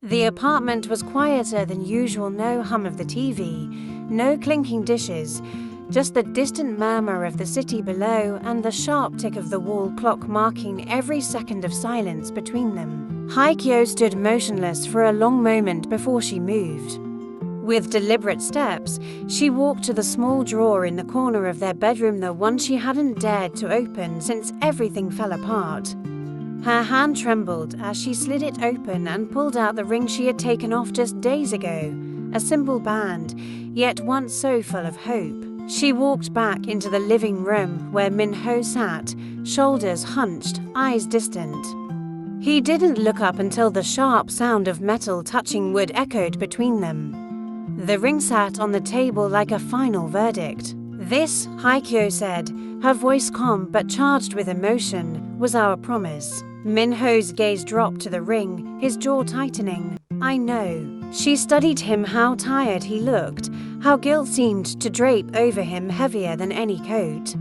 The apartment was quieter than usual, no hum of the TV, no clinking dishes, just the distant murmur of the city below and the sharp tick of the wall clock marking every second of silence between them. Hyekyo stood motionless for a long moment before she moved. With deliberate steps, she walked to the small drawer in the corner of their bedroom, the one she hadn't dared to open since everything fell apart. Her hand trembled as she slid it open and pulled out the ring she had taken off just days ago, a simple band, yet once so full of hope. She walked back into the living room where Min-ho sat, shoulders hunched, eyes distant. He didn't look up until the sharp sound of metal touching wood echoed between them. The ring sat on the table like a final verdict. "This," Hyekyo said, her voice calm but charged with emotion, "was our promise." Min-ho's gaze dropped to the ring, his jaw tightening. "I know." She studied him, how tired he looked, how guilt seemed to drape over him heavier than any coat.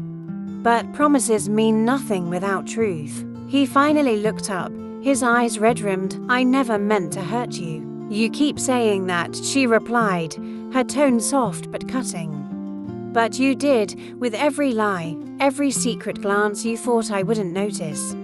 But promises mean nothing without truth. He finally looked up, his eyes red-rimmed. "I never meant to hurt you." "You keep saying that," she replied, her tone soft but cutting. "But you did, with every lie, every secret glance you thought I wouldn't notice.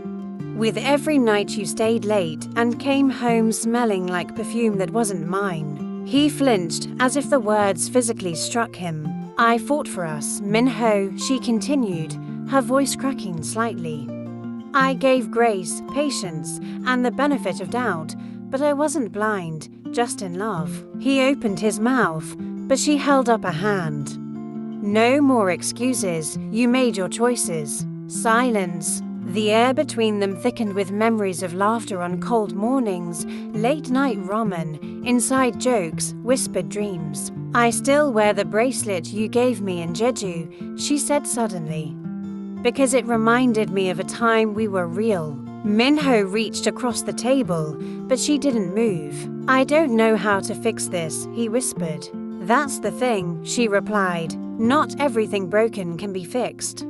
With every night you stayed late and came home smelling like perfume that wasn't mine." He flinched, as if the words physically struck him. "I fought for us, Min-ho," she continued, her voice cracking slightly. "I gave grace, patience, and the benefit of doubt, but I wasn't blind, just in love." He opened his mouth, but she held up a hand. "No more excuses, you made your choices." Silence. The air between them thickened with memories of laughter on cold mornings, late-night ramen, inside jokes, whispered dreams. "I still wear the bracelet you gave me in Jeju," she said suddenly, "because it reminded me of a time we were real." Min-ho reached across the table, but she didn't move. "I don't know how to fix this," he whispered. "That's the thing," she replied. "Not everything broken can be fixed.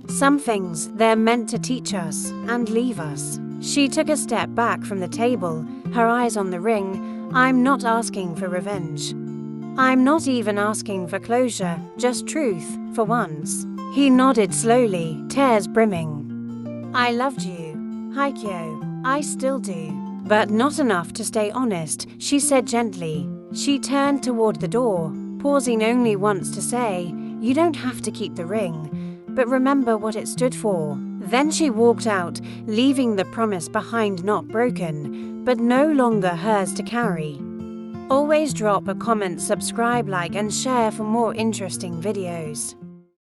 Some things, they're meant to teach us and leave us." She took a step back from the table, her eyes on the ring. "I'm not asking for revenge. I'm not even asking for closure, just truth, for once." He nodded slowly, tears brimming. "I loved you, Hyekyo. I still do. But not enough to stay honest," she said gently. She turned toward the door, pausing only once to say, "You don't have to keep the ring, but remember what it stood for." Then she walked out, leaving the promise behind, not broken, but no longer hers to carry. Always drop a comment, subscribe, like, and share for more interesting videos.